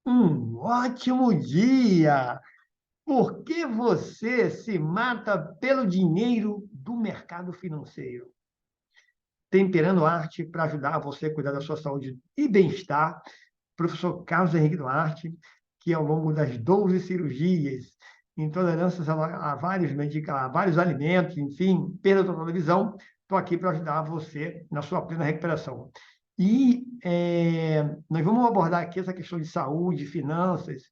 Um ótimo dia! Por que você se mata pelo dinheiro do mercado financeiro? Temperando arte para ajudar você a cuidar da sua saúde e bem-estar, professor Carlos Henrique Duarte, que ao longo das 12 cirurgias, intolerâncias a a vários alimentos, enfim, perda total da visão, estou aqui para ajudar você na sua plena recuperação. E nós vamos abordar aqui essa questão de saúde, finanças,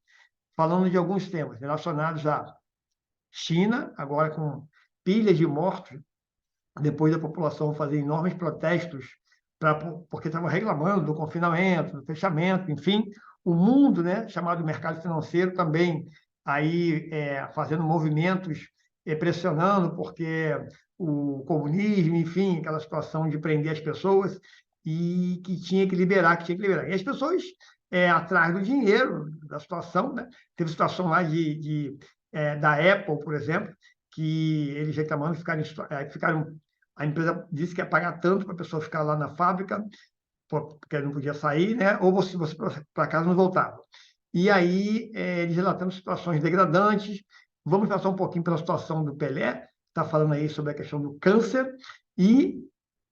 falando de alguns temas relacionados à China, agora com pilhas de mortos, depois da população fazer enormes protestos porque estava reclamando do confinamento, do fechamento, enfim, o mundo, né, chamado mercado financeiro, também aí fazendo movimentos, pressionando, porque o comunismo, enfim, aquela situação de prender as pessoas e que tinha que liberar, que tinha que liberar. E as pessoas atrás do dinheiro, da situação, né? Teve situação lá da Apple, por exemplo, que eles reclamando, ficaram a empresa disse que ia pagar tanto para a pessoa ficar lá na fábrica, porque não podia sair, né? Ou você para casa não voltava. E aí, eles relatando situações degradantes. Vamos passar um pouquinho pela situação do Pelé, está falando aí sobre a questão do câncer, e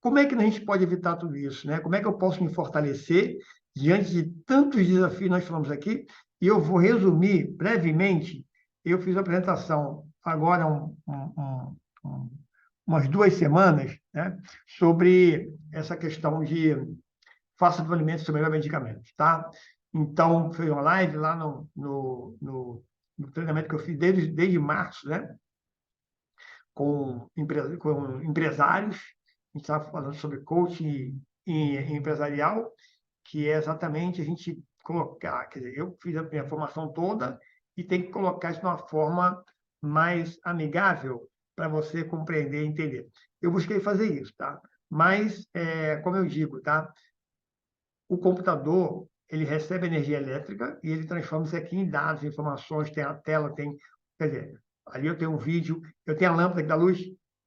como é que a gente pode evitar tudo isso, né? Como é que eu posso me fortalecer diante de tantos desafios que nós falamos aqui? E eu vou resumir brevemente. Eu fiz a apresentação agora um, umas 2 semanas, né, sobre essa questão de faça do alimento seu melhor medicamento, tá? Então, foi uma live lá no treinamento que eu fiz desde março, né, com empresários. A gente estava falando sobre coaching empresarial, que é exatamente a gente colocar, quer dizer, eu fiz a minha formação toda e tem que colocar isso de uma forma mais amigável para você compreender e entender. Eu busquei fazer isso, tá? Mas, como eu digo, tá? O computador, ele recebe energia elétrica e ele transforma isso aqui em dados, informações, tem a tela, tem... Quer dizer, ali eu tenho um vídeo, eu tenho a lâmpada que dá luz.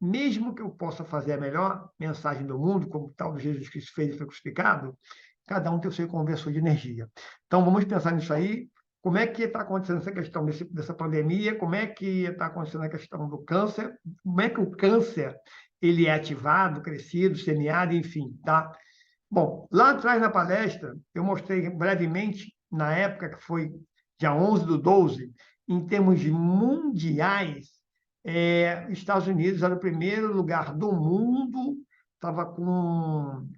Mesmo que eu possa fazer a melhor mensagem do mundo, como o tal de Jesus Cristo fez e foi crucificado, cada um tem o seu conversor de energia. Então, vamos pensar nisso aí. Como é que está acontecendo essa questão dessa pandemia? Como é que está acontecendo a questão do câncer? Como é que o câncer ele é ativado, crescido, semeado, enfim, tá? Bom, lá atrás na palestra, eu mostrei brevemente, na época que foi dia 11/12, em termos de mundiais, Estados Unidos era o primeiro lugar do mundo, estava com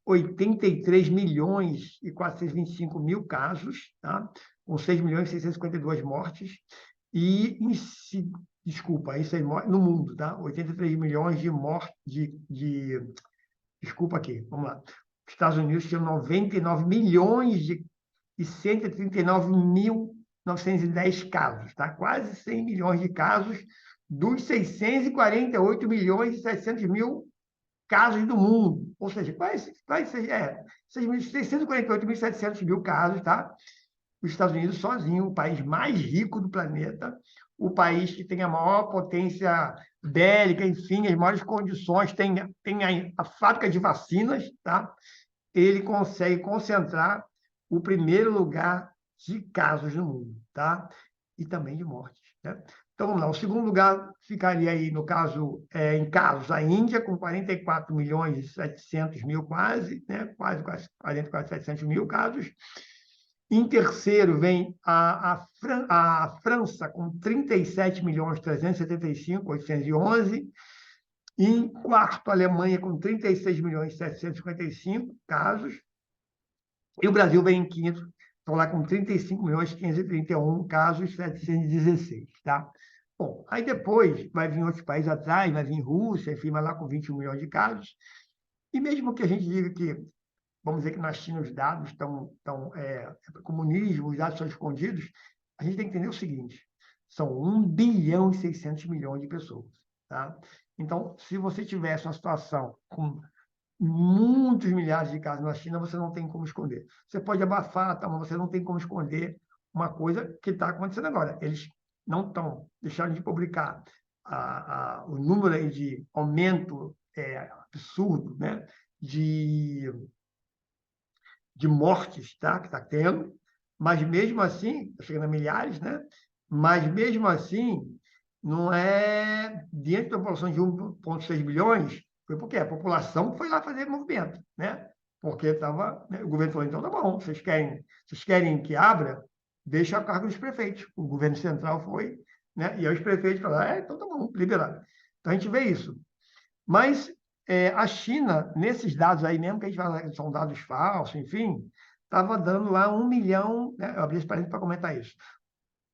83 milhões e 425 mil casos, tá? Com 6 milhões e 652 mortes, e, desculpa, isso aí no mundo, tá? 83 milhões de mortes, desculpa aqui, vamos lá. Os Estados Unidos tinham 99 milhões e 139.910 casos, tá? Quase 100 milhões de casos dos 648 milhões e 700 mil casos do mundo. Ou seja, quase 648.700 mil casos, tá? Os Estados Unidos sozinho, o país mais rico do planeta, o país que tem a maior potência bélica, enfim, as maiores condições, tem a fábrica de vacinas, tá? Ele consegue concentrar o primeiro lugar de casos no mundo, tá? E também de mortes, né? Então, vamos lá. O segundo lugar ficaria aí, no caso, em casos, a Índia, com 44 milhões e 700 mil quase, né? Quase 44, 700 mil casos. Em terceiro vem a França, com 37 milhões 375, 811. Em quarto, a Alemanha, com 36 milhões 755 casos. E o Brasil vem em quinto, estão lá com 35 milhões 531 casos, 716, tá? Bom, aí depois vai vir outros países atrás, vai vir Rússia, enfim, vai lá com 21 milhões de casos. E mesmo que a gente diga que, vamos dizer que na China os dados comunismo, os dados são escondidos, a gente tem que entender o seguinte: são 1 bilhão e 600 milhões de pessoas, tá? Então, se você tivesse uma situação com muitos milhares de casos na China, você não tem como esconder. Você pode abafar, tá, mas você não tem como esconder uma coisa que está acontecendo agora. Eles não estão deixando de publicar o número aí de aumento absurdo, né, de mortes, tá, que está tendo. Mas mesmo assim, chegando a milhares, né? Mas mesmo assim, não é dentro da população de 1,6 bilhões, foi porque a população foi lá fazer movimento, né? Porque estava, né, o governo falou, então tá bom, vocês querem que abra, deixa a cargo dos prefeitos. O governo central foi, né? E aí os prefeitos falaram, então tá bom, liberado. Então a gente vê isso. Mas a China, nesses dados aí mesmo, que a gente fala que são dados falsos, enfim, estava dando lá 1 milhão, né? Eu abri esse parênteses para comentar isso,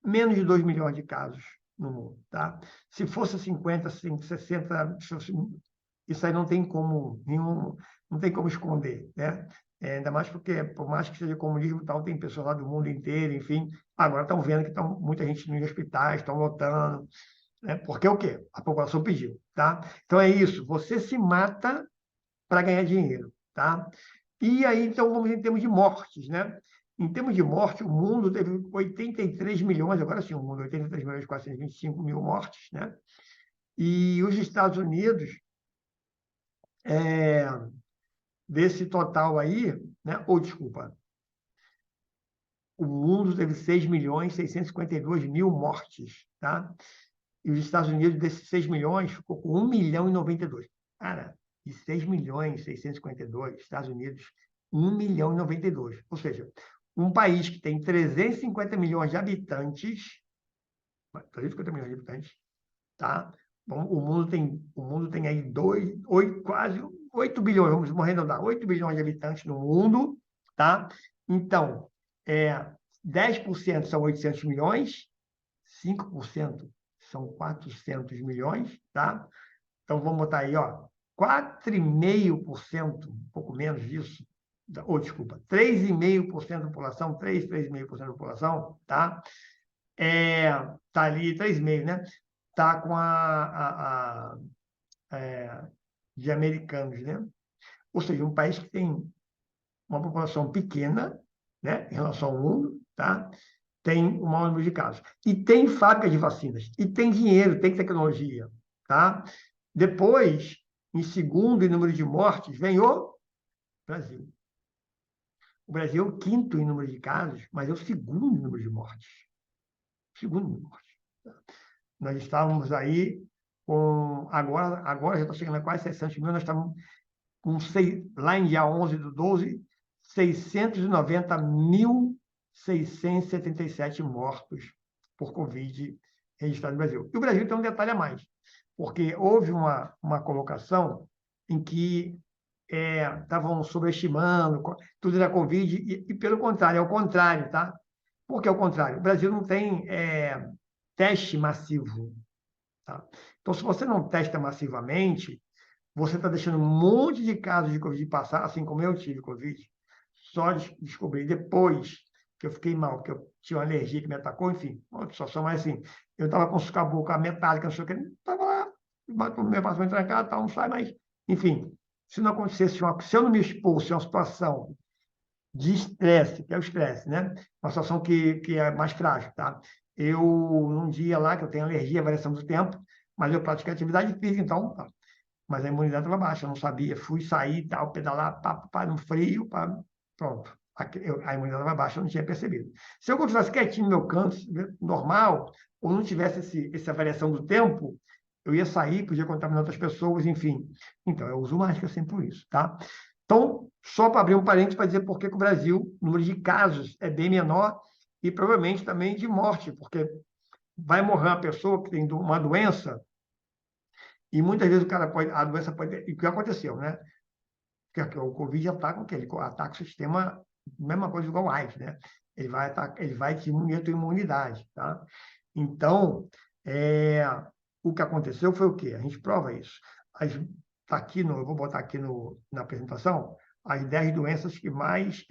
menos de 2 milhões de casos no mundo, tá? Se fosse 50, 60, isso aí não tem como nenhum, não tem como esconder, né? Ainda mais porque, por mais que seja comunismo e tal, tem pessoas lá do mundo inteiro, enfim. Agora estão vendo que estão muita gente nos hospitais, estão lotando, né? Porque o quê? A população pediu, tá? Então é isso, você se mata para ganhar dinheiro, tá? E aí, então, vamos em termos de mortes, né? Em termos de morte, o mundo teve 83 milhões, agora sim, o mundo, 83 milhões e 425 mil mortes, né? E os Estados Unidos, é, desse total aí, né? Ou, desculpa, o mundo teve 6 milhões e 652 mil mortes, tá? E os Estados Unidos, desses 6 milhões, ficou com 1 milhão e 92. Cara, de 6 milhões e 652, Estados Unidos, 1 milhão e 92. Ou seja, um país que tem 350 milhões de habitantes, 350 milhões de habitantes, tá? Bom, o mundo tem aí quase 8 bilhões, vamos arredondar, 8 bilhões de habitantes no mundo, tá? Então, 10% são 800 milhões, 5% são 400 milhões, tá? Então, vamos botar aí, ó, 4,5%, um pouco menos disso, ou desculpa, 3,5% da população, 3,5% da população, tá? Tá ali, 3,5%, né? Tá com de americanos, né? Ou seja, um país que tem uma população pequena, né, em relação ao mundo, tá? Tem o maior número de casos. E tem fábrica de vacinas, e tem dinheiro, tem tecnologia, tá? Depois, em segundo em número de mortes, vem o Brasil. O Brasil é o quinto em número de casos, mas é o segundo em número de mortes. Segundo em mortes. Nós estávamos aí com. Agora já está chegando a quase 600 mil, nós estamos com lá em dia 11 do 12, 690.677 mortos por Covid registrados no Brasil. E o Brasil tem um detalhe a mais, porque houve uma colocação em que estavam sobreestimando tudo da Covid, e pelo contrário, é o contrário, tá? Por que é o contrário? O Brasil não tem teste massivo, tá? Então, se você não testa massivamente, você está deixando um monte de casos de Covid passar, assim como eu tive Covid, só descobri depois que eu fiquei mal, que eu tinha uma alergia que me atacou, enfim, uma situação mais assim. Eu estava com a boca metálica, não sei o que, estava lá, meu apartamento trancado, tal, não sai mais. Enfim, se não acontecesse, se eu não me expus a uma situação de estresse, que é o estresse, né? Uma situação que é mais frágil, tá? Eu, num dia lá, que eu tenho alergia, variação do tempo, mas eu pratiquei atividade física, então, tá, mas a imunidade estava baixa, eu não sabia. Fui sair, tal, pedalar, no frio, pronto. A imunidade estava baixa, eu não tinha percebido. Se eu continuasse quietinho no meu canto, normal, ou não tivesse essa variação do tempo, eu ia sair, podia contaminar outras pessoas, enfim. Então, eu uso máscara sempre por isso, tá? Então, só para abrir um parênteses para dizer por que o Brasil, o número de casos é bem menor e provavelmente também de morte, porque vai morrer uma pessoa que tem uma doença e muitas vezes a doença pode. E o que aconteceu, né? Porque o Covid já está com aquele, ataca o sistema, mesma coisa igual o AIDS, né? Ele vai diminuir a tua imunidade, tá? Então, o que aconteceu foi o quê? A gente prova isso. Tá aqui eu vou botar aqui na apresentação as 10 doenças que mais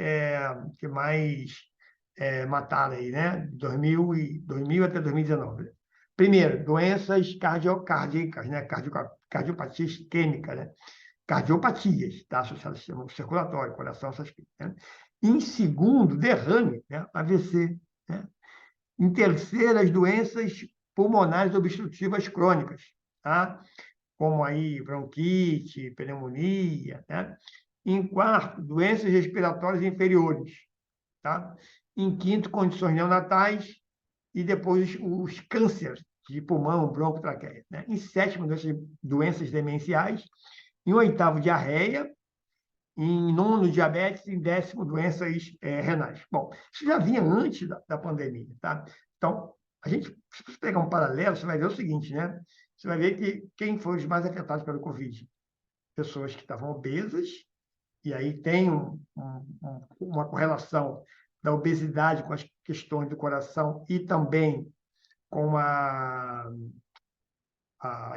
mataram aí, né? 2000 até 2019. Primeiro, doenças cardíacas, né? Cardiopatia isquêmica, né? Cardiopatias, tá? Associadas ao sistema circulatório, coração, essas coisas, né? Em segundo, derrame, né? AVC, né? Em terceiro, as doenças pulmonares obstrutivas crônicas, tá? Como aí bronquite, pneumonia, né? Em quarto, doenças respiratórias inferiores, tá? Em quinto, condições neonatais. E depois os cânceres de pulmão, broncotraqueia. Né? Em sétimo, doenças demenciais. Em oitavo, diarreia. Em nono, diabetes. Em décimo, doenças renais. Bom, isso já vinha antes da pandemia. Tá? Então, se você pegar um paralelo, você vai ver o seguinte, né? Você vai ver que quem foi os mais afetados pelo Covid? Pessoas que estavam obesas, e aí tem uma correlação da obesidade com as questões do coração e também com a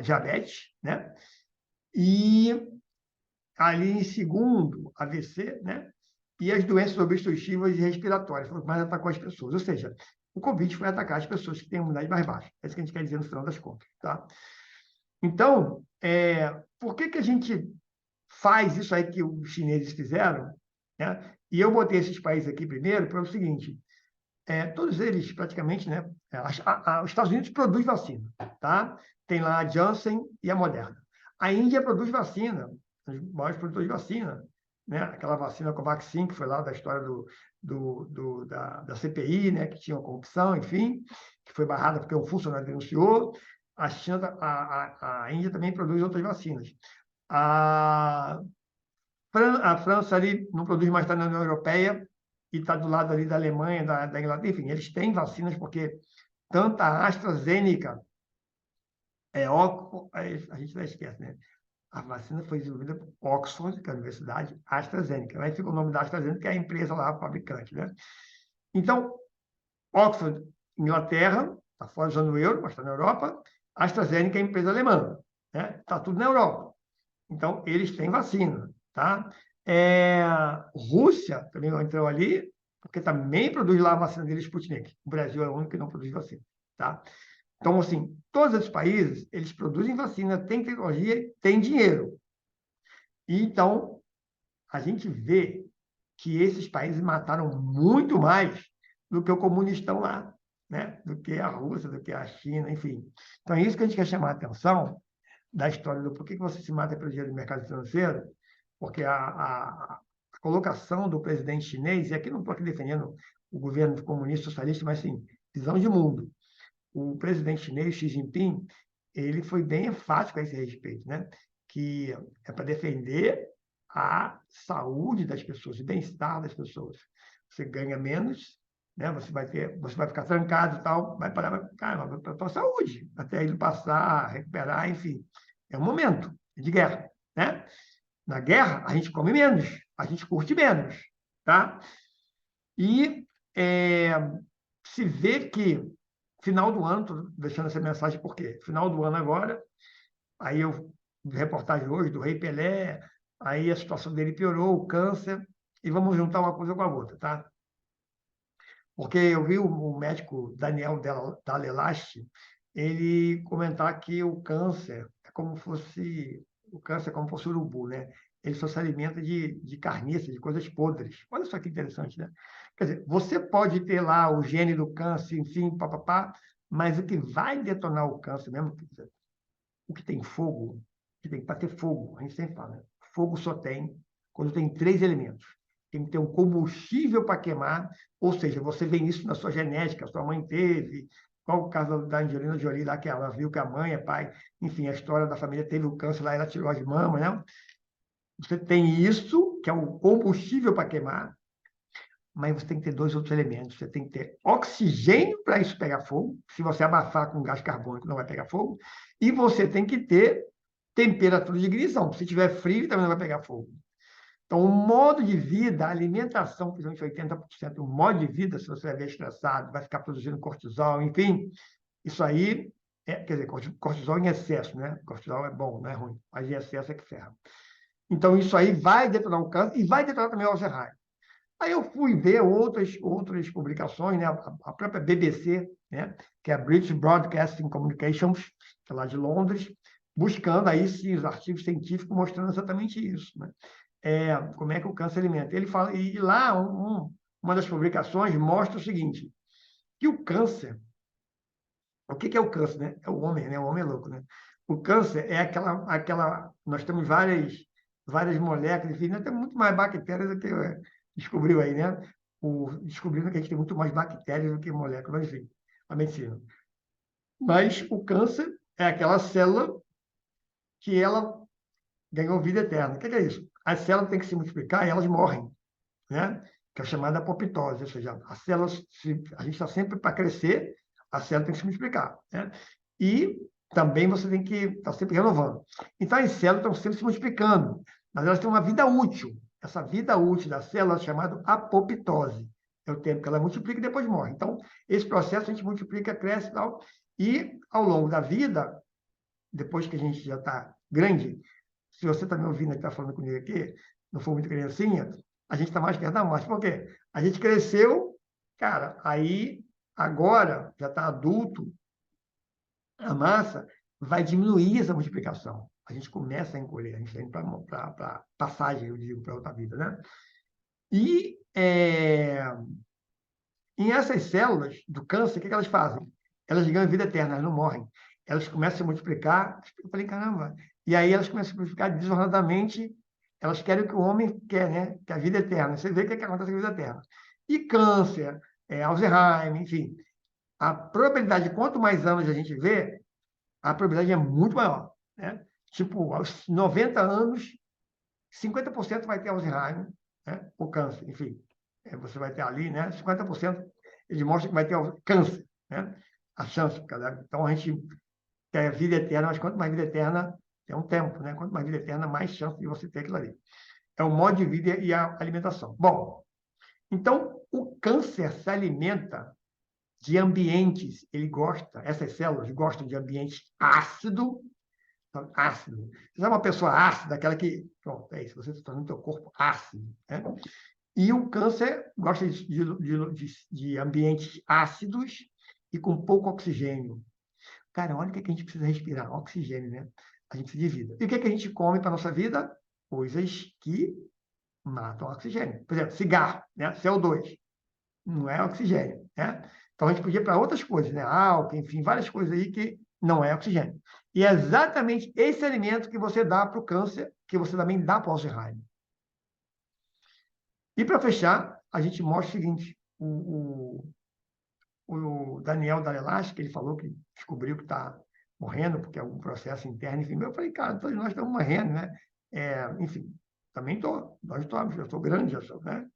diabetes, né? E ali em segundo, AVC, né? E as doenças obstrutivas e respiratórias, foi o que mais atacou as pessoas. Ou seja, o Covid foi atacar as pessoas que têm imunidade mais baixa. É isso que a gente quer dizer no final das contas, tá? Então, por que a gente faz isso aí que os chineses fizeram, né? E eu botei esses países aqui primeiro para o seguinte: todos eles praticamente, né? Os Estados Unidos produz vacina, tá? Tem lá a Janssen e a Moderna. A Índia produz vacina, os maiores produtores de vacina, né? Aquela vacina Covaxin, que foi lá da história da CPI, né? Que tinha uma corrupção, enfim, que foi barrada porque um funcionário denunciou. A China, a Índia também produz outras vacinas. A a França ali não produz mais, está na União Europeia e está do lado ali da Alemanha, da Inglaterra. Enfim, eles têm vacinas porque tanto a AstraZeneca, a gente não esquece, né? A vacina foi desenvolvida por Oxford, que é a universidade AstraZeneca. Aí fica o nome da AstraZeneca, que é a empresa lá, a fabricante, né? Então, Oxford, Inglaterra, está fora da zona do euro, mas está na Europa. AstraZeneca é a empresa alemã, né? Está tudo na Europa. Então, eles têm vacina, tá? Rússia também entrou ali, porque também produz lá a vacina deles, Sputnik. O Brasil é o único que não produz vacina, tá? Então, assim, todos esses países, eles produzem vacina, têm tecnologia, têm dinheiro. E, então, a gente vê que esses países mataram muito mais do que o comunistão lá, né? Do que a Rússia, do que a China, enfim. Então, é isso que a gente quer chamar a atenção da história do porquê que você se mata pelo dinheiro do mercado financeiro, porque a colocação do presidente chinês, e aqui não estou aqui defendendo o governo comunista socialista, mas sim, visão de mundo. O presidente chinês, Xi Jinping, ele foi bem enfático a esse respeito, né? Que é para defender a saúde das pessoas, o bem-estar das pessoas. Você ganha menos, né? Você vai ficar trancado e tal, vai parar para a tua saúde, até ele passar, recuperar, enfim. É um momento de guerra, né? Na guerra, a gente come menos, a gente curte menos, tá? E se vê que final do ano, estou deixando essa mensagem por quê? Final do ano agora, aí eu reportagem hoje do Rei Pelé, aí a situação dele piorou, o câncer, e vamos juntar uma coisa com a outra, tá? Porque eu vi o médico Daniel Dall'Elaste, ele comentar que o câncer é como fosse urubu, né? Ele só se alimenta de carniça, de coisas podres. Olha só que interessante, né? Quer dizer, você pode ter lá o gene do câncer, enfim, papapá, mas o que vai detonar o câncer mesmo, o que tem fogo, que tem para ter fogo, a gente sempre fala, né? Fogo só tem quando tem três elementos. Tem que ter um combustível para queimar, ou seja, você vê isso na sua genética, a sua mãe teve, qual o caso da Angelina Jolie lá, que ela viu que a mãe é pai, enfim, a história da família teve o câncer lá, ela tirou as mamas, né? Você tem isso, que é o combustível para queimar, mas você tem que ter dois outros elementos. Você tem que ter oxigênio para isso pegar fogo. Se você abafar com gás carbônico, não vai pegar fogo. E você tem que ter temperatura de ignição. Se tiver frio, também não vai pegar fogo. Então, o modo de vida, a alimentação, principalmente 80%, o modo de vida, se você vai ver estressado, vai ficar produzindo cortisol, enfim, isso aí, quer dizer, cortisol em excesso, né? Cortisol é bom, não é ruim, mas em excesso é que ferra. Então, isso aí vai detonar o câncer e vai detonar também o Alzheimer. Aí eu fui ver outras publicações, né? A própria BBC, né? Que é a British Broadcasting Communications, que é lá de Londres, buscando aí sim, os artigos científicos mostrando exatamente isso, né? Como é que o câncer alimenta. Ele fala, e lá uma das publicações mostra o seguinte, que o câncer, o que é o câncer, né? É o homem, né? O homem é louco, né? O câncer é nós temos várias moléculas, enfim, nós temos muito mais bactérias do que descobriu aí, né? descobrindo que a gente tem muito mais bactérias do que moléculas, enfim, a medicina. Mas o câncer é aquela célula que ela ganhou vida eterna. O que é isso? As células têm que se multiplicar e elas morrem, né? Que é chamada apoptose, ou seja, as células, a gente está sempre para crescer, a célula tem que se multiplicar, né? E também você tem que estar sempre renovando. Então, as células estão sempre se multiplicando, mas elas têm uma vida útil. Essa vida útil da célula é chamada apoptose. É o tempo que ela multiplica e depois morre. Então, esse processo a gente multiplica, cresce e tal. E, ao longo da vida, depois que a gente já está grande, se você está me ouvindo e está falando comigo aqui, não for muito criancinha, a gente está mais perto da morte. Por quê? A gente cresceu, cara, aí agora já está adulto, a massa vai diminuir essa multiplicação. A gente começa a encolher, a gente está indo para passagem, eu digo, para outra vida, né? E em essas células do câncer, o que elas fazem? Elas ganham vida eterna, elas não morrem. Elas começam a se multiplicar. Eu falei, caramba. E aí elas começam a se multiplicar desordenadamente. Elas querem o que o homem quer, né? Que é a vida eterna. Você vê o que acontece com a vida eterna. E câncer, Alzheimer, enfim. A probabilidade, quanto mais anos a gente vê, a probabilidade é muito maior, né? Tipo, aos 90 anos, 50% vai ter Alzheimer, né? Ou câncer, enfim. Você vai ter ali, né? 50% ele mostra que vai ter câncer, né? A chance. Então, a gente quer vida eterna, mas quanto mais vida eterna, é um tempo, né? Quanto mais vida eterna, mais chance de você ter aquilo ali. É o modo de vida e a alimentação. Bom, então, o câncer se alimenta de ambientes, ele gosta, essas células gostam de ambiente ácido, ácido. Você é uma pessoa ácida, aquela que, pronto, é isso, você está tornando o teu corpo ácido, né? E o câncer gosta de ambientes ácidos e com pouco oxigênio. Cara, olha o que a gente precisa respirar, oxigênio, né? A gente precisa de vida. E o que a gente come para a nossa vida? Coisas que matam oxigênio. Por exemplo, cigarro, né? CO2. Não é oxigênio, né? Então a gente podia ir para outras coisas, né? Álcool, enfim, várias coisas aí que não é oxigênio. E é exatamente esse alimento que você dá para o câncer, que você também dá para o Alzheimer. E para fechar, a gente mostra o seguinte: o Daniel Dalelache, que ele falou que descobriu que está morrendo porque é algum processo interno, enfim. Eu falei, cara, todos nós estamos morrendo, né? Enfim, também estou, nós estamos, eu estou grande, já sou, né?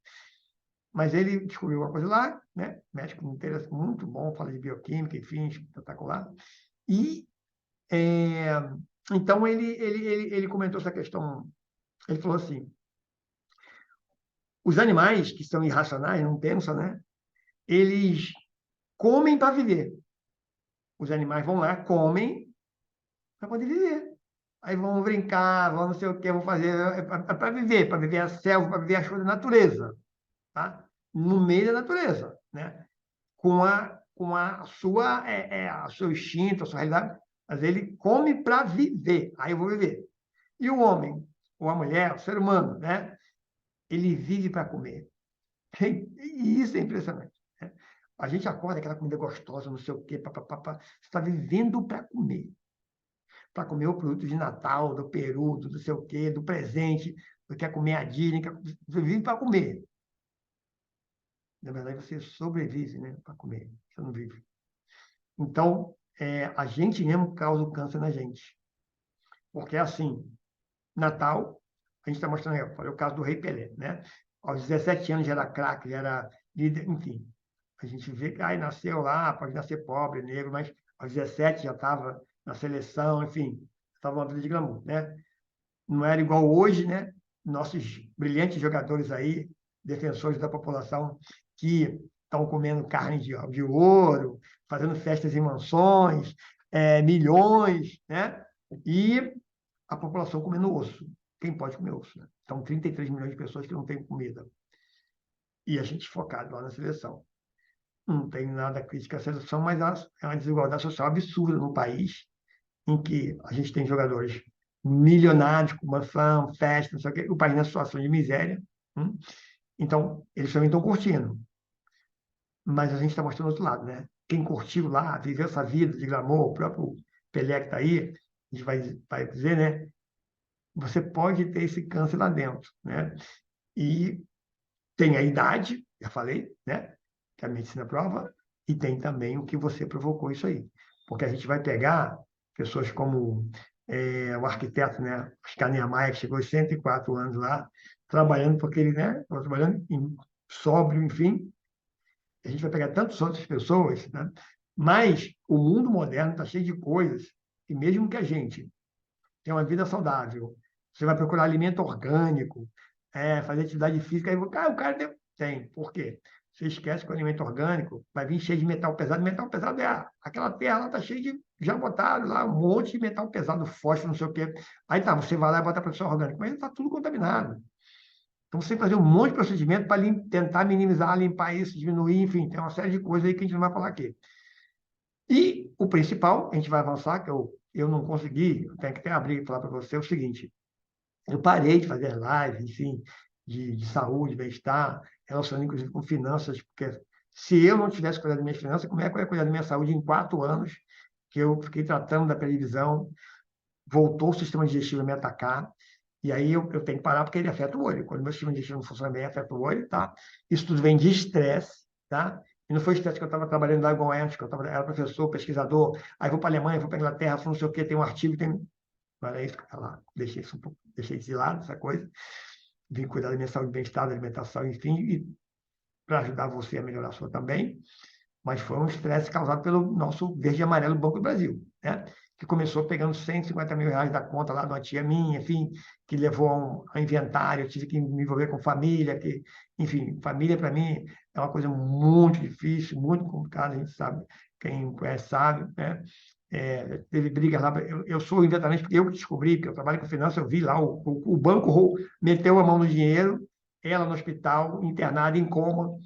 Mas ele descobriu uma coisa lá, né? Médico muito bom, fala de bioquímica, enfim, espetacular. E então ele comentou essa questão. Ele falou assim: os animais que são irracionais, não pensam, né? Eles comem para viver. Os animais vão lá, comem para poder viver. Aí vão brincar, vão não sei o que, vão fazer para viver a selva, para viver as coisas da natureza, tá? No meio da natureza, né? Com a sua, a seu instinto, a sua realidade, mas ele come para viver. Aí eu vou viver. E o homem, ou a mulher, o ser humano, né? Ele vive para comer. E isso é impressionante, né? A gente acorda aquela comida gostosa, não sei o quê, você está vivendo para comer o produto de Natal, do Peru, do não sei o quê, do presente, você quer comer a Disney, você vive para comer. Na verdade, você sobrevive, né, para comer, você não vive. Então, a gente mesmo causa o câncer na gente. Porque, assim, Natal, a gente está mostrando aí, eu falei o caso do Rei Pelé, né? Aos 17 anos já era craque, já era líder, enfim. A gente vê que nasceu lá, pode nascer pobre, negro, mas aos 17 já estava na seleção, enfim, estava uma vida de glamour, né? Não era igual hoje, né? Nossos brilhantes jogadores aí, defensores da população, que estão comendo carne de ouro, fazendo festas em mansões, milhões, né? E a população comendo osso. Quem pode comer osso? Né? Então, 33 milhões de pessoas que não têm comida. E a gente focado lá na seleção. Não tem nada crítica à seleção, mas é uma desigualdade social absurda no país, em que a gente tem jogadores milionários, com mansão, festa, não sei o quê, o país na situação de miséria. Então, eles também estão curtindo. Mas a gente está mostrando o outro lado, né? Quem curtiu lá, viveu essa vida de glamour, o próprio Pelé que está aí, a gente vai dizer, né? Você pode ter esse câncer lá dentro, né? E tem a idade, já falei, né? Que a medicina prova, e tem também o que você provocou isso aí. Porque a gente vai pegar pessoas como o arquiteto, né? Oscar Niemeyer, que chegou aos 104 anos lá, trabalhando, porque ele, né? Estava trabalhando sóbrio, enfim. A gente vai pegar tantas outras pessoas, né? Mas o mundo moderno está cheio de coisas, e mesmo que a gente tenha uma vida saudável, você vai procurar alimento orgânico, fazer atividade física, aí o cara tem. Por quê? Você esquece que o alimento orgânico vai vir cheio de metal pesado. Metal pesado aquela terra está cheia de. Já botaram lá um monte de metal pesado, fósforo, não sei o quê. Aí tá, você vai lá e bota a produção orgânica, mas está tudo contaminado. Então você tem que fazer um monte de procedimento para tentar minimizar, limpar isso, diminuir, enfim, tem uma série de coisas aí que a gente não vai falar aqui. E o principal, a gente vai avançar, que eu não consegui, eu tenho que até abrir e falar para você o seguinte: eu parei de fazer lives, enfim, de saúde, bem-estar, relacionando inclusive com finanças, porque se eu não tivesse cuidado das minhas finanças, como é que eu ia cuidar da minha saúde em 4 anos que eu fiquei tratando da televisão, voltou o sistema digestivo a me atacar, e aí eu tenho que parar porque ele afeta o olho. Quando o meu sistema digestivo não funciona bem, afeta o olho, tá? Isso tudo vem de estresse, tá? E não foi estresse que eu estava trabalhando lá igual antes, que era professor, pesquisador, aí vou para a Alemanha, vou para a Inglaterra, não sei o quê, tem um artigo, tem. Agora é isso que está lá. Deixei isso um pouco, deixei de lado, essa coisa. Vim cuidar da minha saúde, bem-estar, da alimentação, enfim, e para ajudar você a melhorar a sua também. Mas foi um estresse causado pelo nosso verde e amarelo Banco do Brasil, né? Que começou pegando 150 mil reais da conta lá de uma tia minha, enfim, que levou a inventário, eu tive que me envolver com família, enfim, família para mim é uma coisa muito difícil, muito complicada, a gente sabe, quem conhece sabe, né? Teve brigas lá, eu sou inventarista porque eu que descobri, porque eu trabalho com finanças, eu vi lá, o banco meteu a mão no dinheiro, ela no hospital, internada em coma,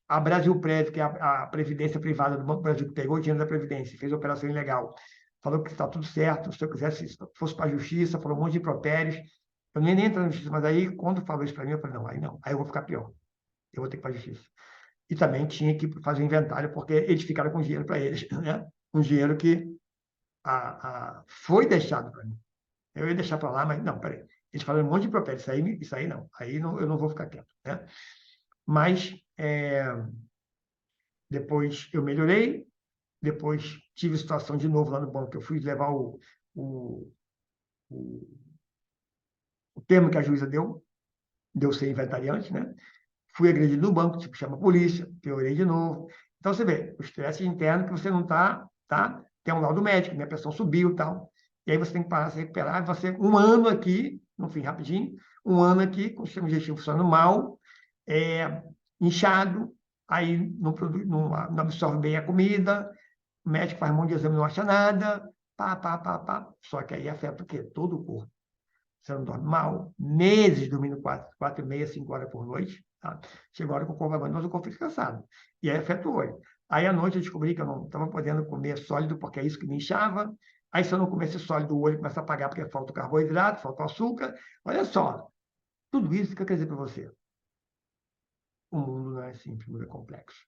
a Brasil Prévio, que é a previdência privada do Banco do Brasil, que pegou o dinheiro da Previdência, fez a operação ilegal, falou que está tudo certo, se eu quisesse, se fosse para a justiça, falou um monte de impropérios. Eu nem entrei na justiça, mas aí, quando falou isso para mim, eu falei, não, aí eu vou ficar pior. Eu vou ter que ir para a justiça. E também tinha que fazer um inventário, porque eles ficaram com dinheiro para eles, né? Um dinheiro que foi deixado para mim. Eu ia deixar para lá, mas não, peraí. Eles falaram um monte de impropérios, isso aí não. Aí não, eu não vou ficar quieto, né? Mas depois eu melhorei, depois tive situação de novo lá no banco, eu fui levar o, o, o termo que a juíza deu ser inventariante, né? Fui agredido no banco, tipo, chama a polícia, piorei de novo. Então, você vê, o estresse interno que você não está, tá? Tem um laudo médico, minha pressão subiu e tal. E aí você tem que parar, se recuperar. Você, um ano aqui, no fim, rapidinho, um ano aqui, com o sistema digestivo funcionando mal, inchado, aí não absorve bem a comida, o médico faz um monte de exame e não acha nada, pá. Só que aí afeta o quê? Todo o corpo. Você não dorme mal, meses dormindo 4h30, 5 horas por noite. Tá? Chegou a hora que o corpo aguenta, mas o corpo fica cansado. E aí afeta o olho. Aí à noite eu descobri que eu não estava podendo comer sólido, porque é isso que me inchava. Aí se eu não comesse sólido, o olho começa a apagar, porque falta o carboidrato, falta o açúcar. Olha só, tudo isso que eu quero dizer para você. O mundo não é simples, o mundo é complexo.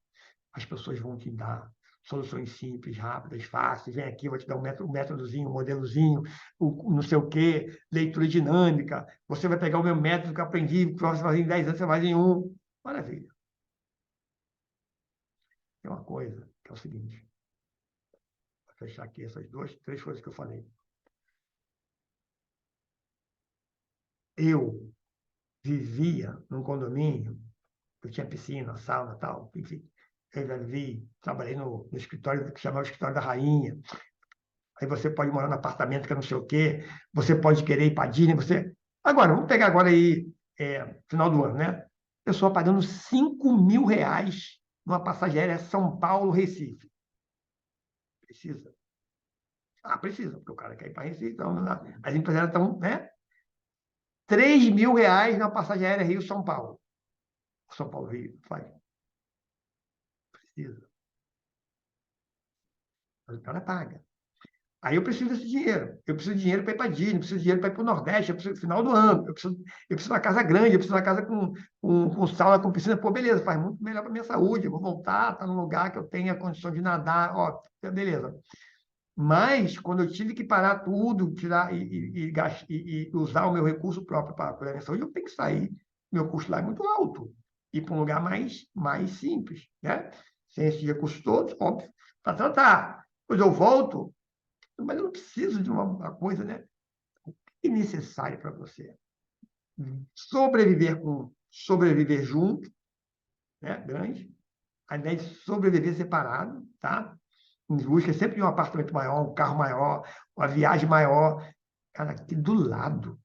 As pessoas vão te dar soluções simples, rápidas, fáceis. Vem aqui, eu vou te dar um métodozinho, um modelozinho, não sei o quê, leitura dinâmica. Você vai pegar o meu método que eu aprendi, que você faz em 10 anos, você faz em um. Maravilha. Tem uma coisa que é o seguinte, vou fechar aqui essas três coisas que eu falei. Eu vivia num condomínio, eu tinha piscina, sauna, tal, enfim. Eu já vivi, trabalhei no escritório que chamava Escritório da Rainha. Aí você pode morar no apartamento que é não sei o quê, você pode querer ir para a Disney, você. Agora, vamos pegar agora aí, final do ano, né? Pessoa pagando 5.000 reais numa passagem aérea São Paulo-Recife. Precisa? Ah, precisa, porque o cara quer ir para Recife, então as empresas estão, né? 3.000 reais numa passagem aérea Rio-São Paulo. São Paulo-Rio, faz. Precisa. Mas o cara paga. Aí eu preciso desse dinheiro. Eu preciso de dinheiro para ir para a Disney, eu preciso de dinheiro para ir para o Nordeste, eu preciso no final do ano, eu preciso de uma casa grande, eu preciso de uma casa com sala, com piscina. Pô, beleza, faz muito melhor para a minha saúde. Eu vou voltar, tá num lugar que eu tenha condição de nadar, ó, beleza. Mas, quando eu tive que parar tudo, tirar e usar o meu recurso próprio para a minha saúde, eu tenho que sair. Meu custo lá é muito alto. ir para um lugar mais simples, né? Sem esses recursos todos, óbvio, para tratar. Depois eu volto, mas eu não preciso de uma coisa, né? O que é necessário para você? Sobreviver junto, né? Grande. A ideia de sobreviver separado, tá? Em busca sempre de um apartamento maior, um carro maior, uma viagem maior. Cara, aqui do lado.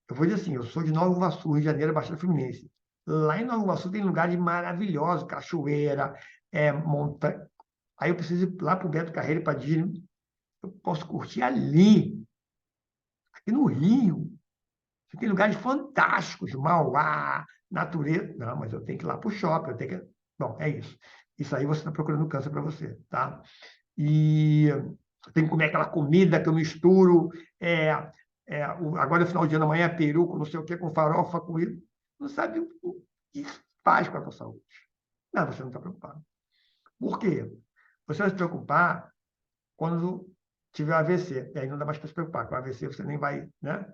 Eu vou dizer assim, eu sou de Nova Iguaçu, Rio de Janeiro, Baixada Fluminense. Lá em Nova Iguaçu tem lugares maravilhosos, cachoeira, montanha. Aí eu preciso ir lá para o Beto Carreiro, para Disney. Eu posso curtir ali, aqui no Rio. Você tem lugares fantásticos, Mauá, natureza. Não, mas eu tenho que ir lá para o shopping, eu tenho que. Bom, é isso. Isso aí você está procurando câncer para você, tá? E tem que comer aquela comida que eu misturo. Agora, no final de ano, amanhã é peru, com não sei o quê, com farofa, com isso. Não sabe o que isso faz com a tua saúde. Não, você não está preocupado. Por quê? Você vai se preocupar quando tiver AVC. E aí não dá mais para se preocupar. Com o AVC você nem vai, né?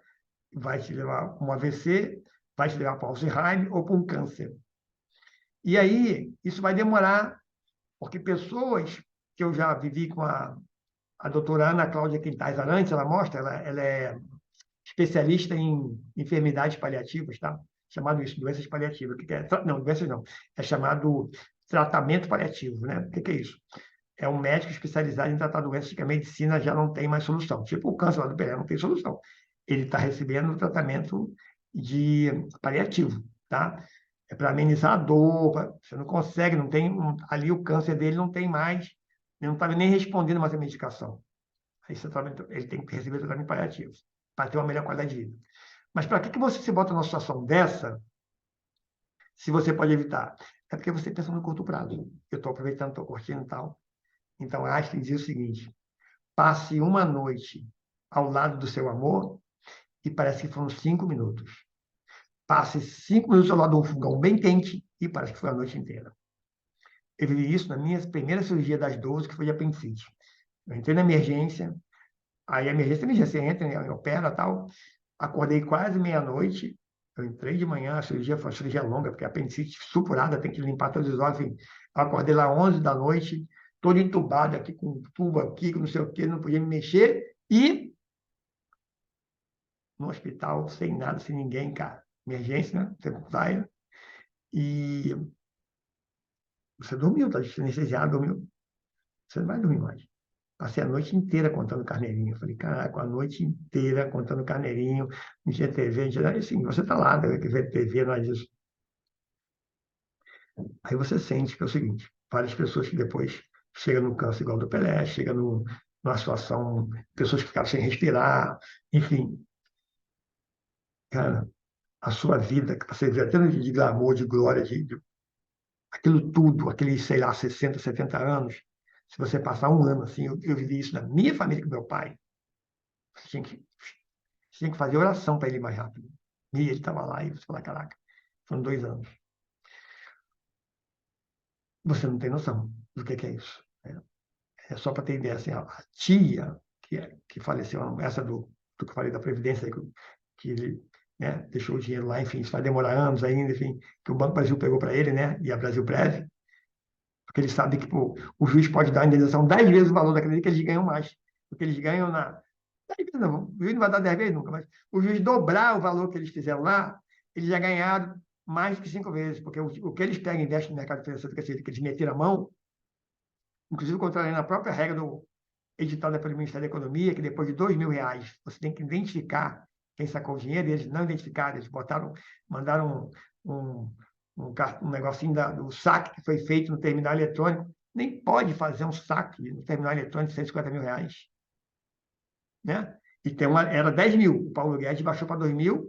Vai te levar para um AVC, vai te levar para Alzheimer ou para um câncer. E aí, isso vai demorar, porque pessoas que eu já vivi com a doutora Ana Cláudia Quintais Arantes, ela mostra, ela é especialista em enfermidades paliativas, tá? Chamado isso, doenças paliativas. O que é? Não, doenças não. É chamado tratamento paliativo, né? O que é isso? É um médico especializado em tratar doenças que a medicina já não tem mais solução. Tipo o câncer lá do pé, não tem solução. Ele está recebendo tratamento de paliativo, tá? É para amenizar a dor, você não consegue, não tem, ali o câncer dele não tem mais, ele não está nem respondendo mais a medicação. Aí ele tem que receber tratamento paliativo para ter uma melhor qualidade de vida. Mas para que você se bota numa situação dessa, se você pode evitar? É porque você pensa no curto prazo. Eu estou aproveitando, estou curtindo e tal. Então, Einstein dizia o seguinte: passe uma noite ao lado do seu amor e parece que foram 5 minutos. Passe 5 minutos ao lado de um fogão bem quente e parece que foi a noite inteira. Eu vivi isso na minha primeira cirurgia das 12, que foi de apendicite. Eu entrei na emergência, aí a emergência, você entra, né, opera e tal. Acordei quase meia-noite. Eu entrei de manhã, a cirurgia foi uma cirurgia longa, porque a apendicite supurada, tem que limpar todos os órgãos. Enfim, eu acordei lá 11 da noite, todo entubado aqui, com tubo aqui, com não sei o quê, não podia me mexer. E no hospital, sem nada, sem ninguém, cara. Emergência, né? Você sai. E você dormiu, tá anestesiado, dormiu. Você não vai dormir mais. Passei a noite inteira contando carneirinho. Falei, caraca, a noite inteira contando carneirinho. Não tinha TV, não tinha nada. Assim, você tá lá, né, que vê TV, nada disso. Aí você sente que é o seguinte: várias pessoas que depois chegam no câncer igual do Pelé, chegam numa situação, pessoas que ficaram sem respirar, enfim. Cara, a sua vida, que você vê até de glamour, de glória, de aquilo tudo, aqueles, sei lá, 60, 70 anos, se você passar um ano assim, eu vivi isso na minha família com meu pai, você tinha que fazer oração para ele ir mais rápido. E ele estava lá e você fala, caraca, foram 2 anos. Você não tem noção do que é isso. É só para ter ideia, assim, a tia que faleceu, essa do que eu falei da Previdência, que ele, né, deixou o dinheiro lá, enfim, isso vai demorar anos ainda, enfim, que o Banco Brasil pegou para ele, né, e a Brasil Prev, porque eles sabem que pô, o juiz pode dar a indenização 10 vezes o valor daquele que eles ganham mais. Porque eles ganham 10 vezes não, o juiz não vai dar 10 vezes nunca, mas o juiz dobrar o valor que eles fizeram lá, eles já ganharam mais que 5 vezes, porque o que eles pegam e investem no mercado financeiro, que eles meteram a mão, inclusive contrariando a própria regra do editada pelo Ministério da Economia, que depois de R$ 2.000, você tem que identificar quem sacou o dinheiro, e eles não identificaram, eles mandaram um negocinho do saque que foi feito no terminal eletrônico. Nem pode fazer um saque no terminal eletrônico de R$ 150.000. Né? Era 10 mil, o Paulo Guedes baixou para 2.000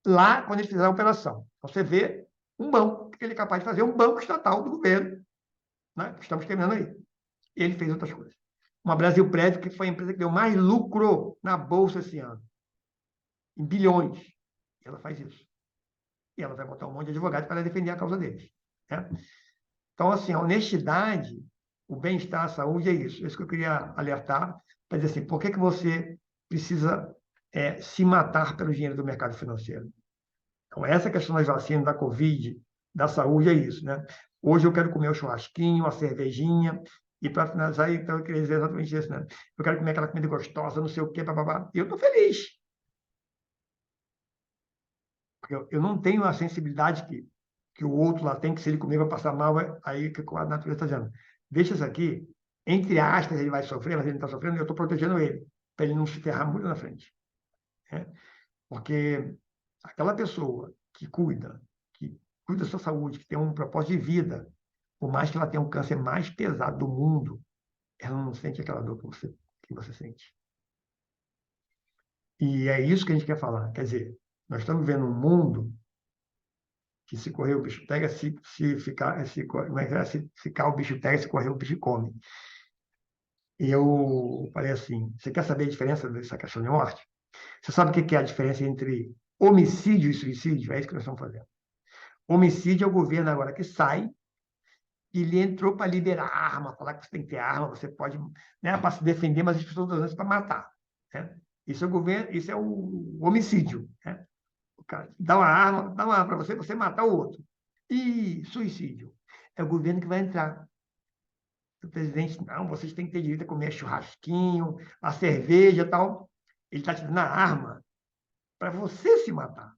lá quando eles fizeram a operação. Então, você vê um banco, que ele é capaz de fazer um banco estatal do governo. Né? Estamos terminando aí. Ele fez outras coisas. Uma Brasil Prévio, que foi a empresa que deu mais lucro na Bolsa esse ano, em bilhões. E ela faz isso. E ela vai botar um monte de advogados para defender a causa deles. Né? Então, assim, a honestidade, o bem-estar, a saúde é isso. É isso que eu queria alertar, para dizer assim, por que você precisa se matar pelo dinheiro do mercado financeiro? Então, essa questão das vacinas da Covid, da saúde é isso, né? Hoje eu quero comer o churrasquinho, a cervejinha, e para finalizar, então, eu queria dizer exatamente isso, né? Eu quero comer aquela comida gostosa, não sei o quê, bababá. E eu estou feliz, porque eu não tenho a sensibilidade que o outro lá tem, que se ele comer vai passar mal, aí que a natureza está dizendo. Deixa isso aqui, entre aspas, ele vai sofrer, mas ele não está sofrendo, eu estou protegendo ele, para ele não se ferrar muito na frente, né? Porque aquela pessoa que cuida da sua saúde, que tem um propósito de vida, por mais que ela tenha um câncer mais pesado do mundo, ela não sente aquela dor que você sente. E é isso que a gente quer falar. Quer dizer, nós estamos vivendo um mundo que se correr o bicho pega, se ficar, como é que é? Se ficar o bicho pega, se correr o bicho come. E eu falei assim, você quer saber a diferença dessa questão de morte? Você sabe o que é a diferença entre homicídio e suicídio? É isso que nós estamos fazendo. Homicídio é o governo agora que sai e ele entrou para liberar arma, falar que você tem que ter arma, você pode, né, para se defender, mas as pessoas estão usando isso para matar, né? Isso é o governo, isso é o homicídio, né? O cara dá uma arma para você, você matar o outro. E suicídio é o governo que vai entrar. O presidente, não, vocês têm que ter direito a comer churrasquinho, a cerveja e tal. Ele está te dando a arma para você se matar.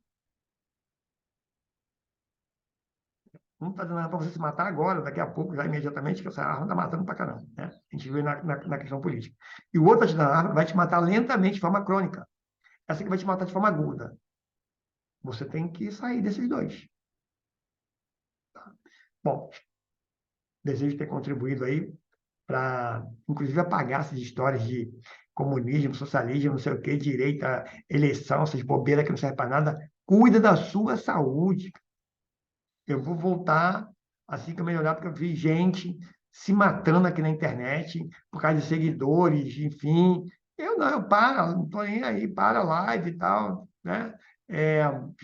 Não está dando nada para você se matar agora, daqui a pouco, já imediatamente, que essa arma está matando para caramba, né? A gente vê na questão política. E o outro está te dando a arma, vai te matar lentamente, de forma crônica. Essa que vai te matar de forma aguda. Você tem que sair desses dois. Tá? Bom, desejo ter contribuído aí para, inclusive, apagar essas histórias de comunismo, socialismo, não sei o quê, direita, eleição, essas bobeiras que não servem para nada. Cuida da sua saúde. Eu vou voltar assim que eu melhorar, porque eu vi gente se matando aqui na internet por causa de seguidores, enfim. Eu não, eu paro, não estou nem aí, para a live e tal, né?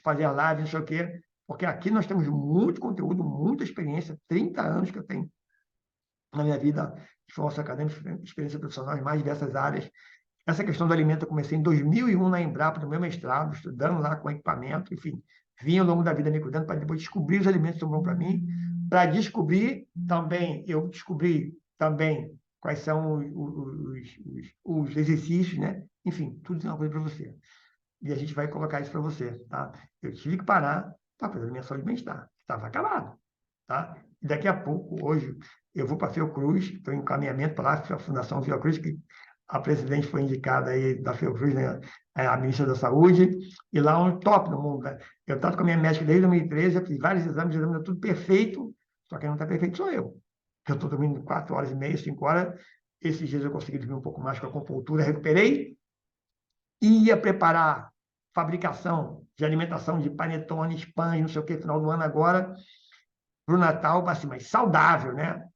Fazer a live, não sei o quê, porque aqui nós temos muito conteúdo, muita experiência, 30 anos que eu tenho na minha vida de formação acadêmica, experiência profissional em mais diversas áreas. Essa questão do alimento eu comecei em 2001 na Embrapa, no meu mestrado, estudando lá com equipamento, enfim, vim ao longo da vida me cuidando para depois descobrir os alimentos que são bons para mim, para descobrir também, eu descobri também quais são os exercícios, né? Enfim, tudo tem uma coisa para você. E a gente vai colocar isso para você, tá? Eu tive que parar para fazer a minha saúde e bem-estar, estava acabado, tá? E daqui a pouco, hoje, eu vou para a Fiocruz, estou em encaminhamento para lá, a Fundação Fiocruz, que a presidente foi indicada aí da Fiocruz, né, a ministra da Saúde, e lá é um top no mundo, né? Eu trato com a minha médica desde 2013, eu fiz vários exames é tudo perfeito, só que não está perfeito sou eu. Eu estou dormindo 4 horas e meia, 5 horas, esses dias eu consegui dormir um pouco mais com a compultura, recuperei, e ia preparar fabricação de alimentação de panetones, pães, não sei o que, final do ano agora, para o Natal, assim, mas saudável, né?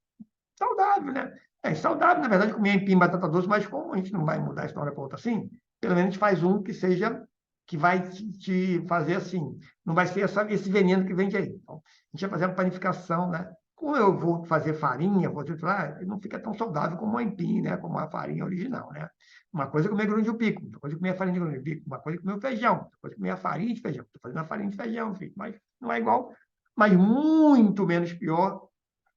Saudável, né? Saudável, na verdade, comer empim, batata doce, mas como a gente não vai mudar a história para outra assim, pelo menos a gente faz um que seja, que vai te fazer assim, não vai ser esse veneno que vende aí. Então, a gente vai fazer uma panificação, né? Como eu vou fazer farinha, vou falar, não fica tão saudável como o empim, né? Como a farinha original, né? Uma coisa é comer grão de bico, outra coisa é comer a farinha de grão de bico, uma coisa é comer o feijão, outra coisa é comer a farinha de feijão. Estou fazendo a farinha de feijão, filho, mas não é igual, mas muito menos pior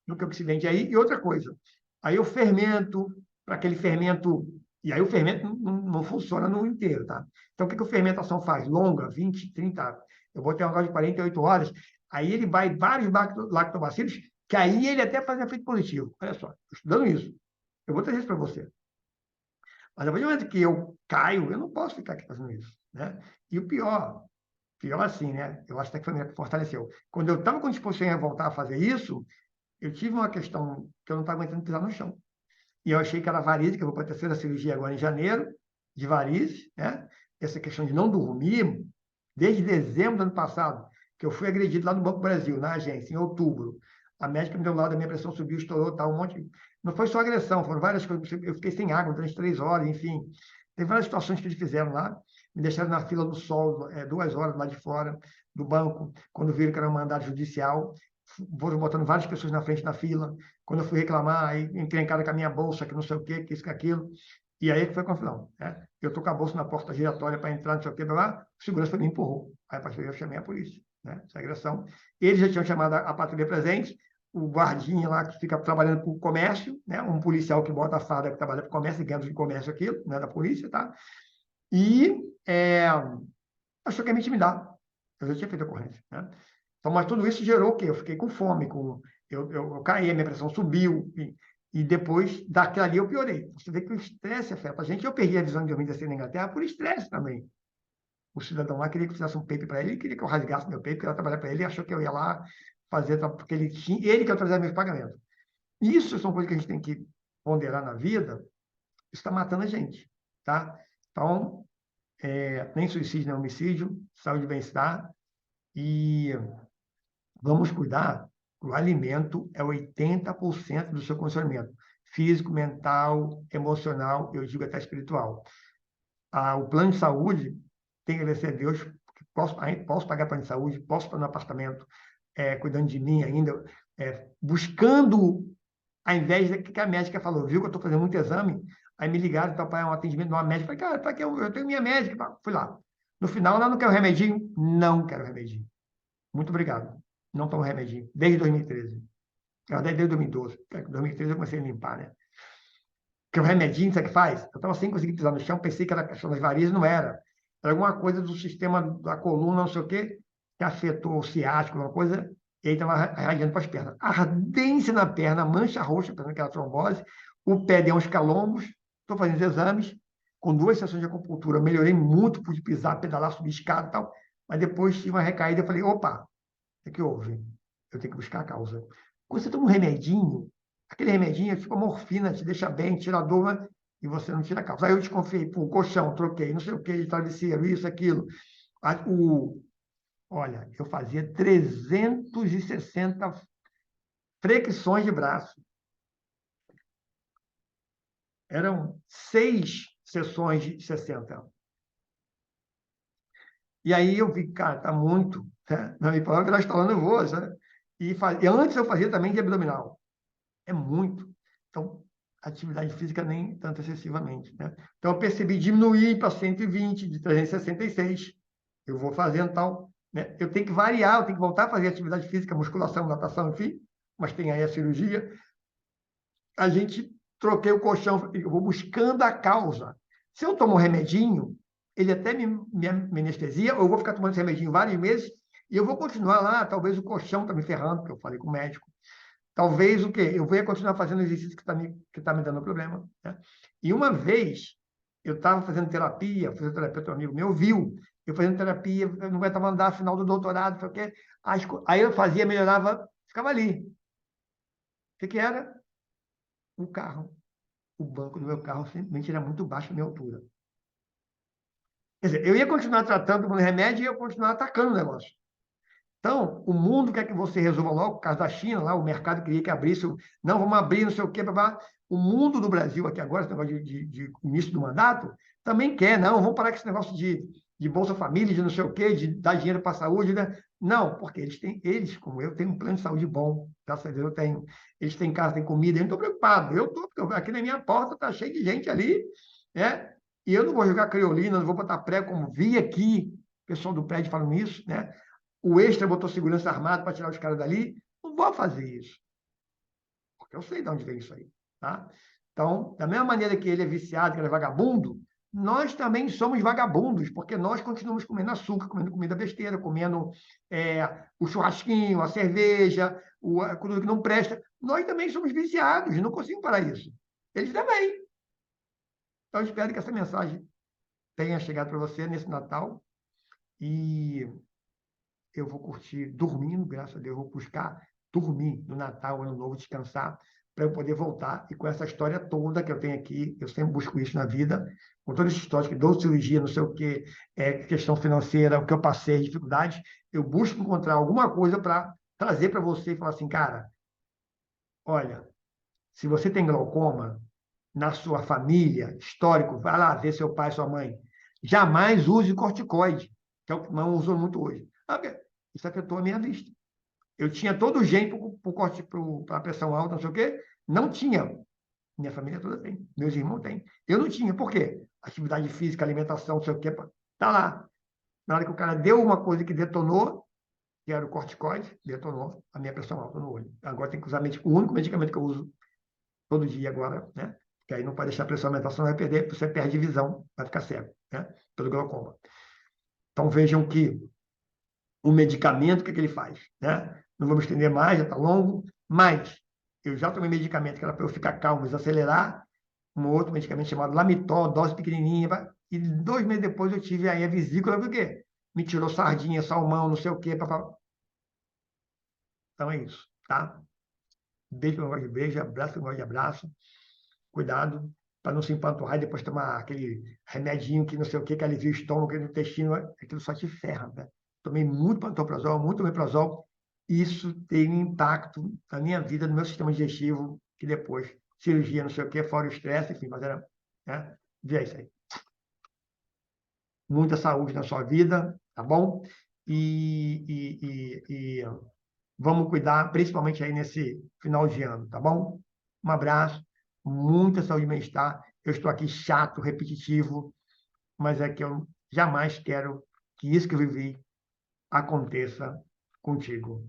do que o que se vende aí. E outra coisa, aí eu fermento, para aquele fermento, e aí o fermento não funciona no inteiro, tá? Então, o que a fermentação faz? Longa, 20, 30, eu botei um negócio de 48 horas, aí ele vai vários lactobacilos, que aí ele até faz efeito positivo. Olha só, estou estudando isso. Eu vou trazer isso para você. Mas a partir do momento que eu caio, eu não posso ficar aqui fazendo isso, né? E o pior assim, né? Eu acho até que foi me fortaleceu. Quando eu estava com disposição a voltar a fazer isso, eu tive uma questão que eu não estava aguentando pisar no chão. E eu achei que era varize, que eu vou para a terceira cirurgia agora em janeiro, de varize, né? Essa questão de não dormir, desde dezembro do ano passado, que eu fui agredido lá no Banco do Brasil, na agência, em outubro. A médica me deu lá, a minha pressão subiu, estourou, tal, um monte. Não foi só agressão, foram várias coisas. Eu fiquei sem água durante 3 horas, enfim. Teve várias situações que eles fizeram lá. Me deixaram na fila do sol, 2 horas lá de fora do banco, quando viram que era um mandado judicial. Foram botando várias pessoas na frente da fila. Quando eu fui reclamar, aí encrencaram com a minha bolsa, que não sei o quê, que isso, que aquilo. E aí que foi confusão, né? Eu estou com a bolsa na porta giratória para entrar, não sei o quê, lá, o segurança me empurrou. Aí, pastor, eu chamei a polícia. né? Essa agressão. Eles já tinham chamado a patrulha presente, o guardinha lá que fica trabalhando para o comércio, né? Um policial que bota a farda que trabalha para o comércio, ganha de comércio aquilo, né? Da polícia, tá? E achou que ia me intimidar. Eu já tinha feito a ocorrência, né? Então, mas tudo isso gerou o quê? Eu fiquei com fome, eu caí, a minha pressão subiu, e depois daquilo ali eu piorei. Você vê que o estresse afeta a gente. Eu perdi a visão de 2016 na Inglaterra por estresse também. O cidadão lá queria que eu fizesse um paper para ele, queria que eu rasgasse meu paper, que eu ia trabalhar para ele, e achou que eu ia lá fazer, porque ele que ia trazer meus pagamentos. Isso são coisas que a gente tem que ponderar na vida, isso está matando a gente, tá? Então, nem suicídio, nem homicídio, saúde e bem-estar, e vamos cuidar, o alimento é 80% do seu conhecimento, físico, mental, emocional, eu digo até espiritual. O plano de saúde tem que agradecer a Deus, porque posso pagar plano de saúde, posso estar no apartamento, cuidando de mim ainda, buscando, ao invés do que a médica falou, viu que eu estou fazendo muito exame, aí me ligaram para um atendimento de uma médica, falei, cara, para que eu tenho minha médica, fui lá. No final, ela não quer o remedinho? Não quero remedinho. Muito obrigado. Não tomo remedinho. Desde 2013. Desde 2012. Em 2013 eu comecei a limpar, né? Porque o remedinho, sabe o que faz? Eu estava sem conseguir pisar no chão, pensei que era a questão das varizes, não era. Era alguma coisa do sistema da coluna, não sei o quê, que afetou o ciático, alguma coisa, e aí estava radiando para as pernas. Ardência na perna, mancha roxa, pensando que era trombose, o pé deu uns calombos, estou fazendo exames, com 2 sessões de acupuntura, melhorei muito, pude pisar, pedalar, subir escada e tal, mas depois tive uma recaída, eu falei, opa, o que houve? Eu tenho que buscar a causa. Quando você toma um remedinho, aquele remedinho é tipo a morfina, te deixa bem, tira a dor, e você não tira a causa. Aí eu desconfiei, pô, colchão, troquei, não sei o que, travesseiro, isso, aquilo. Olha, eu fazia 360 flexões de braço. Eram 6 sessões de 60. E aí eu vi, cara, tá muito. Né? Na minha palavra, ela está nervosa. Né? E antes eu fazia também de abdominal. É muito. Então, atividade física nem tanto excessivamente. Né? Então, eu percebi diminuir para 120, de 366. Eu vou fazendo tal. Né? Eu tenho que variar, eu tenho que voltar a fazer atividade física, musculação, natação, enfim. Mas tem aí a cirurgia. A gente troquei o colchão, eu vou buscando a causa. Se eu tomo um remedinho, ele até me anestesia, ou eu vou ficar tomando esse remedinho vários meses, e eu vou continuar lá, talvez o colchão está me ferrando, porque eu falei com o médico. Talvez o quê? Eu vou continuar fazendo exercício que tá me dando problema. Né? E uma vez, eu estava fazendo terapia, o fisioterapeuta, um amigo meu, viu eu fazendo terapia, eu não aguentava andar, final do doutorado, sei o quê. Aí eu fazia, melhorava, ficava ali. O que era? O carro. O banco do meu carro simplesmente era muito baixo a minha altura. Quer dizer, eu ia continuar tratando com remédio e ia continuar atacando o negócio. Então, o mundo quer que você resolva logo, por causa da China, lá, o mercado queria que abrisse, não, vamos abrir, não sei o quê, blá. O mundo do Brasil aqui agora, esse negócio de início do mandato, também quer, não, vamos parar com esse negócio de Bolsa Família, de não sei o quê, de dar dinheiro para a saúde, né? Não, porque eles, como eu, têm um plano de saúde bom, graças a Deus eu tenho. Eles têm casa, têm comida, eu não estou preocupado. Eu estou, porque aqui na minha porta está cheio de gente ali, né? E eu não vou jogar criolina, não vou botar pré, como vi aqui, o pessoal do prédio falando isso, né? O extra botou segurança armada para tirar os caras dali. Não vou fazer isso. Porque eu sei de onde vem isso aí. Tá? Então, da mesma maneira que ele é viciado, que ele é vagabundo, nós também somos vagabundos, porque nós continuamos comendo açúcar, comendo comida besteira, comendo o churrasquinho, a cerveja, tudo que não presta. Nós também somos viciados, não conseguimos parar isso. Eles também. Então, eu espero que essa mensagem tenha chegado para você nesse Natal. E eu vou curtir dormindo, graças a Deus, eu vou buscar dormir no Natal, Ano Novo, descansar, para eu poder voltar. E com essa história toda que eu tenho aqui, eu sempre busco isso na vida, com toda essa história que dou cirurgia, não sei o quê, questão financeira, o que eu passei, dificuldades, eu busco encontrar alguma coisa para trazer para você e falar assim, cara, olha, se você tem glaucoma na sua família, histórico, vai lá ver seu pai, sua mãe. Jamais use corticoide, que é o que não usam muito hoje. Isso afetou a minha vista. Eu tinha todo o gene para a pressão alta, não sei o quê. Não tinha. Minha família toda tem. Meus irmãos têm. Eu não tinha. Por quê? Atividade física, alimentação, não sei o quê. Tá lá. Na hora que o cara deu uma coisa que detonou, que era o corticoide, detonou a minha pressão alta no olho. Agora tem que usar o único medicamento que eu uso todo dia agora, né? Que aí não pode deixar a pressão aumentar, senão vai perder, você perde visão, vai ficar cego, né? Pelo glaucoma. Então vejam que o medicamento, o que ele faz, né? Não vou me estender mais, já está longo, mas eu já tomei medicamento que era para eu ficar calmo, desacelerar, um outro medicamento chamado Lamitol, dose pequenininha, e 2 meses depois eu tive aí a vesícula, por quê? Me tirou sardinha, salmão, não sei o quê, papá. Então é isso, tá? Beijo que eu gosto de beijo, abraço que eu gosto de abraço. Cuidado para não se empanturrar e depois tomar aquele remedinho que não sei o que alivia o estômago, que no intestino, aquilo só te ferra, né? Tomei muito pantoprazol, muito omeprazol. Isso tem um impacto na minha vida, no meu sistema digestivo, que depois, cirurgia, não sei o que, fora o estresse, enfim, mas era, né? Vê isso aí. Muita saúde na sua vida, tá bom? E vamos cuidar, principalmente aí nesse final de ano, tá bom? Um abraço, muita saúde e bem-estar. Eu estou aqui chato, repetitivo, mas é que eu jamais quero que isso que eu vivi aconteça contigo.